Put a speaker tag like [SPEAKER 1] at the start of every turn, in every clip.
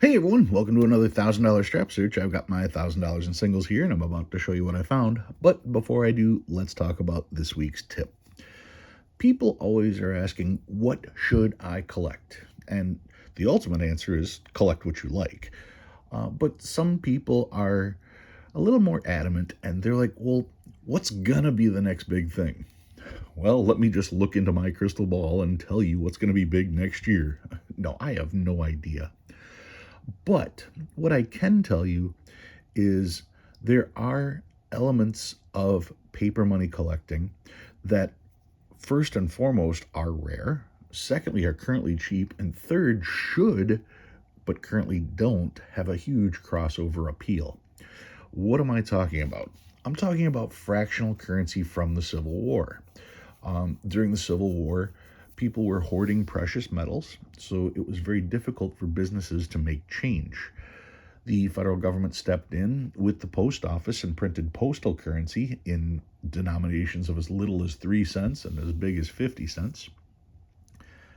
[SPEAKER 1] Hey everyone, welcome to another $1,000 strap search. I've got my $1,000 in singles here and I'm about to show you what I found. But before I do, let's talk about this week's tip. People always are asking, what should I collect? And the ultimate answer is collect what you like. But some people are a little more adamant and they're like, well, what's gonna be the next big thing? Well, let me just look into my crystal ball and tell you what's gonna be big next year. No, I have no idea. But what I can tell you is there are elements of paper money collecting that, first and foremost, are rare, secondly, are currently cheap, and third, should, but currently don't, have a huge crossover appeal. What am I talking about? I'm talking about fractional currency from the Civil War. During the Civil War, people were hoarding precious metals, so it was very difficult for businesses to make change. The federal government stepped in with the post office and printed postal currency in denominations of as little as 3 cents and as big as 50 cents.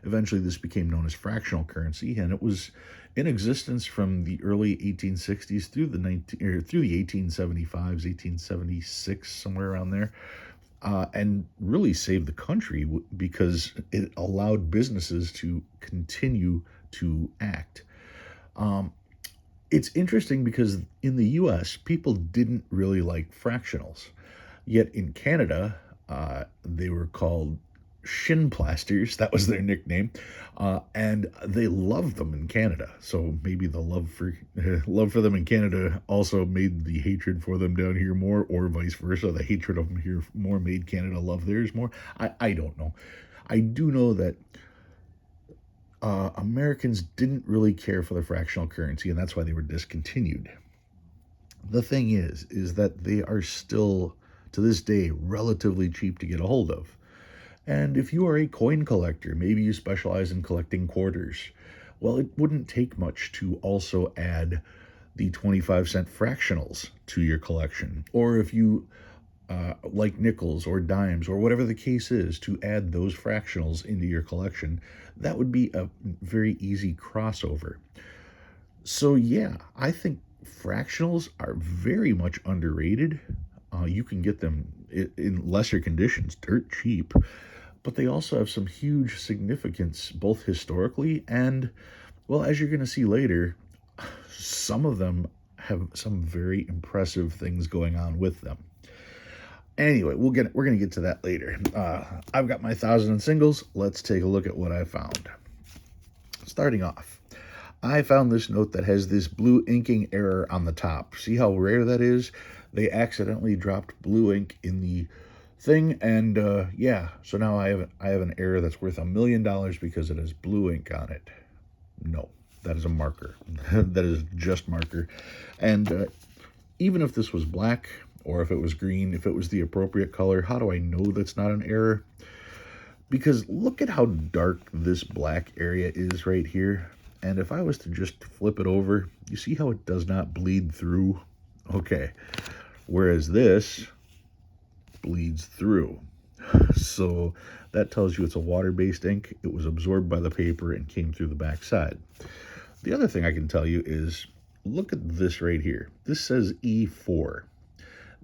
[SPEAKER 1] Eventually, this became known as fractional currency, and it was in existence from the early 1860s through the 1875s, 1876, somewhere around there, and really saved the country because it allowed businesses to continue to act. Um, it's interesting because in the US, people didn't really like fractionals. Yet in Canada, they were called shin plasters. That was their nickname. And they loved them in Canada. So maybe the love for them in Canada also made the hatred for them down here more, or vice versa. The hatred of them here more made Canada love theirs more. I don't know. I do know that Americans didn't really care for the fractional currency, and that's why they were discontinued. The thing is that they are still, to this day, relatively cheap to get a hold of. And if you are a coin collector, maybe you specialize in collecting quarters, well, it wouldn't take much to also add the 25-cent fractionals to your collection. Or if you like nickels or dimes or whatever the case is, to add those fractionals into your collection, that would be a very easy crossover. So, yeah, I think fractionals are very much underrated. You can get them in lesser conditions, dirt cheap, but they also have some huge significance, both historically and, well, as you're going to see later, some of them have some very impressive things going on with them. Anyway, we're gonna get to that later. I've got my 1,000 in singles. Let's take a look at what I found. Starting off, I found this note that has this blue inking error on the top. See how rare that is? They accidentally dropped blue ink in the thing, and yeah, so now I have an error that's worth $1 million because it has blue ink on it. No, that is a marker. That is just marker, and even if this was black or if it was green, if it was the appropriate color, how do I know that's not an error? Because look at how dark this black area is right here. And if I was to just flip it over, you see how it does not bleed through? Okay. Whereas this bleeds through. So that tells you it's a water-based ink. It was absorbed by the paper and came through the back side. The other thing I can tell you is, look at this right here. This says E4.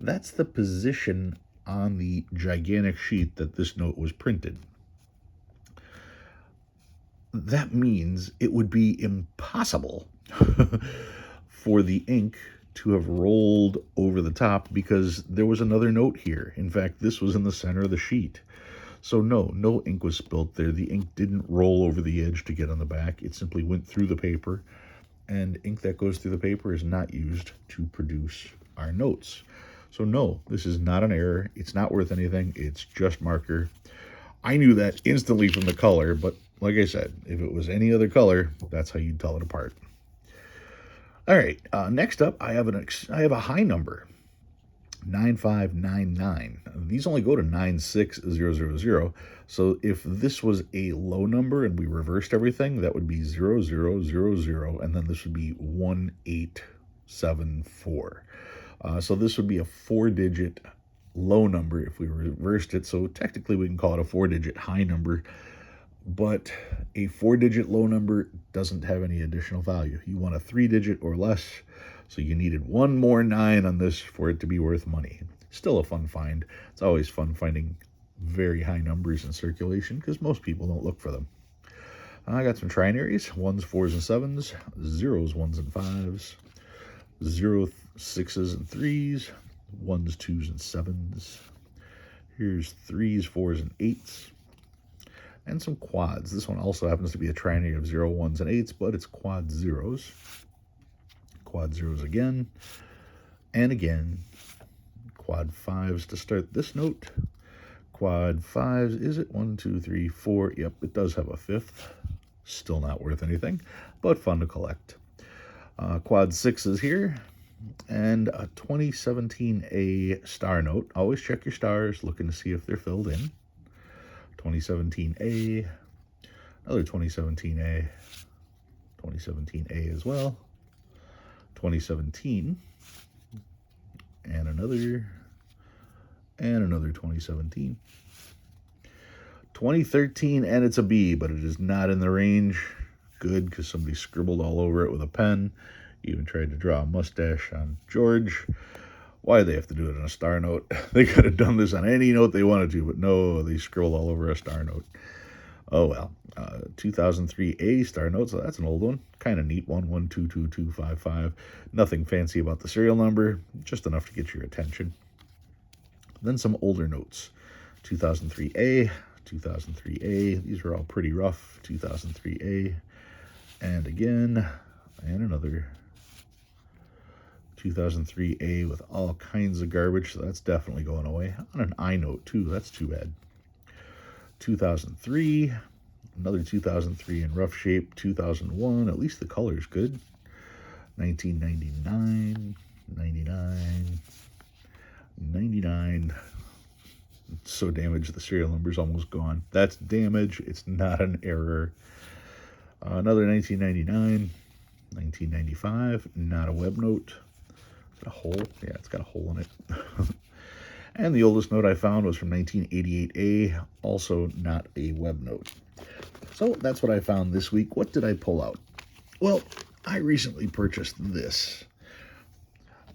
[SPEAKER 1] That's the position on the gigantic sheet that this note was printed. That means it would be impossible for the ink to have rolled over the top because there was another note here. In fact, this was in the center of the sheet. So no ink was spilt there. The ink didn't roll over the edge to get on the back. It simply went through the paper, and ink that goes through the paper is not used to produce our notes. So no, this is not an error. It's not worth anything. It's just marker. I knew that instantly from the color, but like I said, if it was any other color, that's how you'd tell it apart. All right, next up, I have a high number, 9599. These only go to 96000. So if this was a low number and we reversed everything, that would be 0000, and then this would be 1874. So this would be a 4-digit low number if we reversed it. So technically we can call it a 4-digit high number. but a 4-digit low number doesn't have any additional value. You want a 3-digit or less, so you needed one more 9 on this for it to be worth money. Still a fun find. It's always fun finding very high numbers in circulation because most people don't look for them. I got some trinaries, 1s, 4s, and 7s, 0s, 1s, and 5s, 0, 6s, and 3s, 1s, 2s, and 7s. Here's 3s, 4s, and 8s. And some quads. This one also happens to be a trinary of 0, 1s, and 8s, but it's quad zeros. Quad zeros again, and again. Quad 5s to start this note. Quad 5s, is it 1, 2, 3, 4? Yep, it does have a 5th. Still not worth anything, but fun to collect. Quad 6s here, and a 2017A star note. Always check your stars, looking to see if they're filled in. 2017A, another 2017A, 2017A as well, 2017, and another 2017. 2013, and it's a B, but it is not in the range. Good, because somebody scribbled all over it with a pen. Even tried to draw a mustache on George. Why they have to do it on a star note? They could have done this on any note they wanted to, but no, they scribbled all over a star note. Oh well. 2003A star note, so that's an old one. Kind of neat one, 122255. Nothing fancy about the serial number, just enough to get your attention. Then some older notes. 2003A, 2003A. These are all pretty rough. 2003A, and again, and another 2003A with all kinds of garbage, so that's definitely going away. On an I note too, that's too bad. 2003, another 2003 in rough shape. 2001, at least the color's good. 1999, 99, 99. It's so damaged, the serial number's almost gone. That's damage, it's not an error. Another 1999, 1995, not a web note. Is it a hole? Yeah, it's got a hole in it. And the oldest note I found was from 1988A, also not a web note. So that's what I found this week. What did I pull out? Well, I recently purchased this.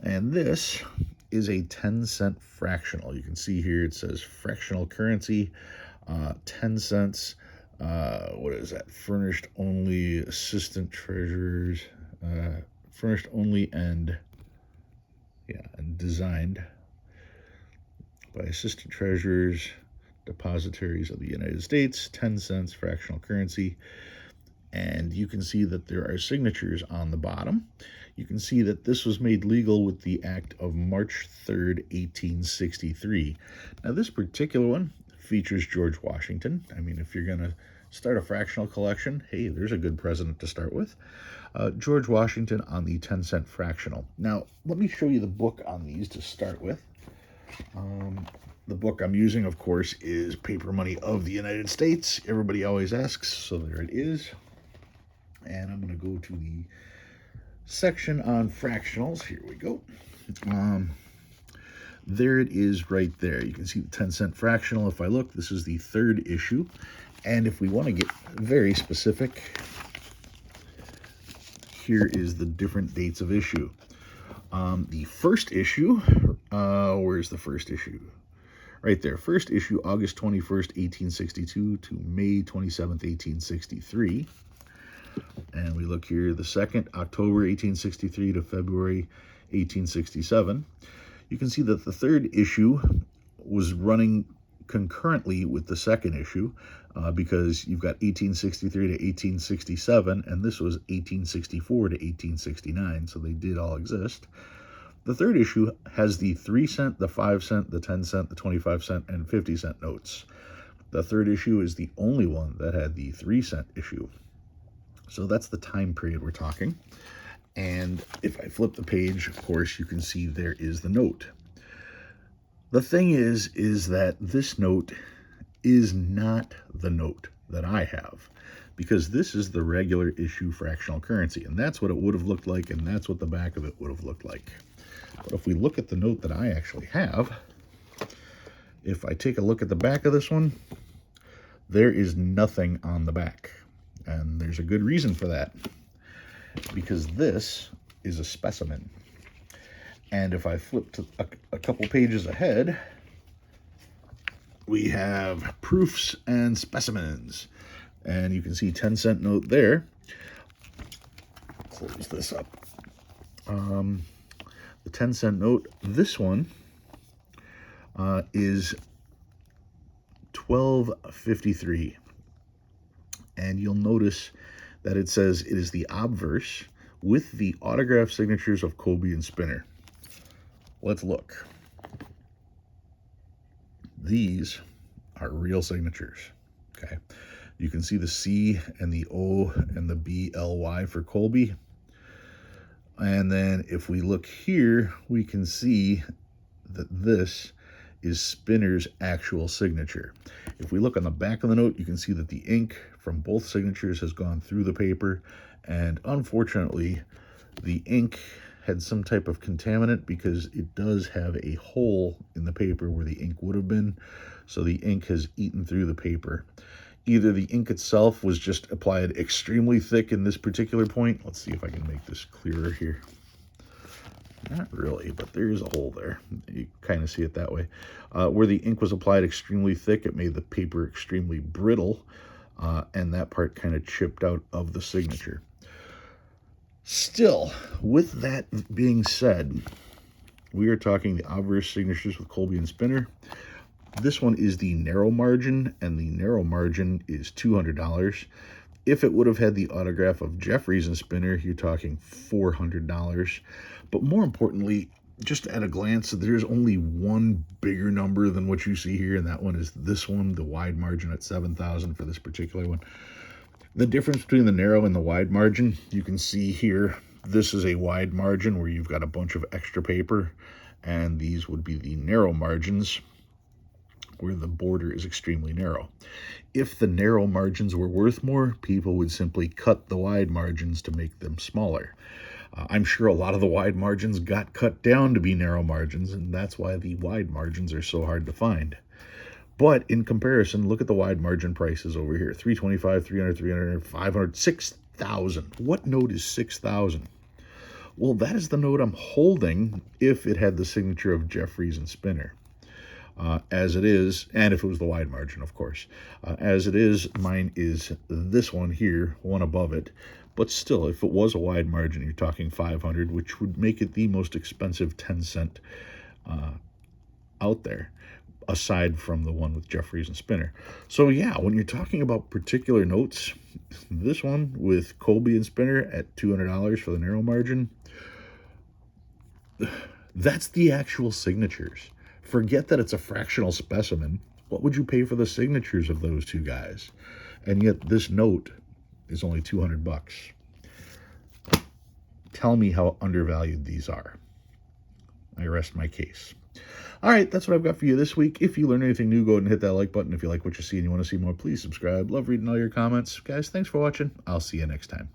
[SPEAKER 1] And this is a 10-cent fractional. You can see here it says fractional currency, 10 cents. What is that? Furnished only, assistant treasurers, furnished only and designed by assistant treasurers, depositaries of the United States, 10 cents, fractional currency. And you can see that there are signatures on the bottom. You can see that this was made legal with the Act of March 3rd, 1863. Now, this particular one features George Washington. I mean, if you're going to start a fractional collection, hey, there's a good president to start with. George Washington on the 10-cent fractional. Now, let me show you the book on these to start with. The book I'm using, of course, is Paper Money of the United States. Everybody always asks, so there it is. And I'm going to go to the section on fractionals. Here we go. There it is right there. You can see the 10-cent fractional. If I look, this is the 3rd issue. And if we want to get very specific, here is the different dates of issue. The first issue, where's the first issue? Right there. First issue, August 21st, 1862 to May 27th, 1863. And we look here, the second, October 1863 to February 1867. You can see that the 3rd issue was running concurrently with the 2nd issue because you've got 1863 to 1867, and this was 1864 to 1869, so they did all exist. The 3rd issue has the 3 cent, the 5 cent, the 10 cent, the 25 cent, and 50 cent notes. The 3rd issue is the only one that had the 3 cent issue. So that's the time period we're talking. And if I flip the page, of course, you can see there is the note. The thing is that this note is not the note that I have, because this is the regular issue fractional currency, and that's what it would have looked like, and that's what the back of it would have looked like. But if we look at the note that I actually have, if I take a look at the back of this one, There is nothing on the back. And there's a good reason for that, because this is a specimen. And if I flip to a couple pages ahead, we have proofs and specimens. And you can see 10-cent note there. Close this up. The 10-cent note, this one is $12.53. And you'll notice that it says it is the obverse with the autograph signatures of Colby and Spinner. Let's look. These are real signatures, okay? You can see the C and the O and the BLY for Colby. And then if we look here, we can see that this is Spinner's actual signature. If we look on the back of the note, you can see that the ink from both signatures has gone through the paper, and unfortunately, the ink had some type of contaminant because it does have a hole in the paper where the ink would have been, so the ink has eaten through the paper. Either the ink itself was just applied extremely thick in this particular point. Let's see if I can make this clearer here. Not really, but there's a hole there. You kind of see it that way. Where the ink was applied extremely thick, it made the paper extremely brittle, and that part kind of chipped out of the signature. Still, with that being said, we are talking the obverse signatures with Colby and Spinner. This one is the narrow margin, and the narrow margin is $200. If it would have had the autograph of Jeffries and Spinner, you're talking $400. But more importantly, just at a glance, there's only one bigger number than what you see here, and that one is this one, the wide margin at $7,000 for this particular one. The difference between the narrow and the wide margin, you can see here, this is a wide margin where you've got a bunch of extra paper, and these would be the narrow margins where the border is extremely narrow. If the narrow margins were worth more, people would simply cut the wide margins to make them smaller. I'm sure a lot of the wide margins got cut down to be narrow margins, and that's why the wide margins are so hard to find. But in comparison, look at the wide margin prices over here. $325, $300, $300, $500, $6,000. What note is $6,000? Well, that is the note I'm holding if it had the signature of Jeffries and Spinner. As it is, and if it was the wide margin, of course. As it is, mine is this one here, one above it. But still, if it was a wide margin, you're talking $500, which would make it the most expensive 10-cent out there, aside from the one with Jeffries and Spinner. So yeah, when you're talking about particular notes, this one with Colby and Spinner at $200 for the narrow margin, that's the actual signatures. Forget that it's a fractional specimen. What would you pay for the signatures of those two guys? And yet this note is only $200. Tell me how undervalued these are. I rest my case. All right, that's what I've got for you this week. If you learned anything new, go ahead and hit that like button. If you like what you see and you want to see more, please subscribe. Love reading all your comments. Guys, thanks for watching. I'll see you next time.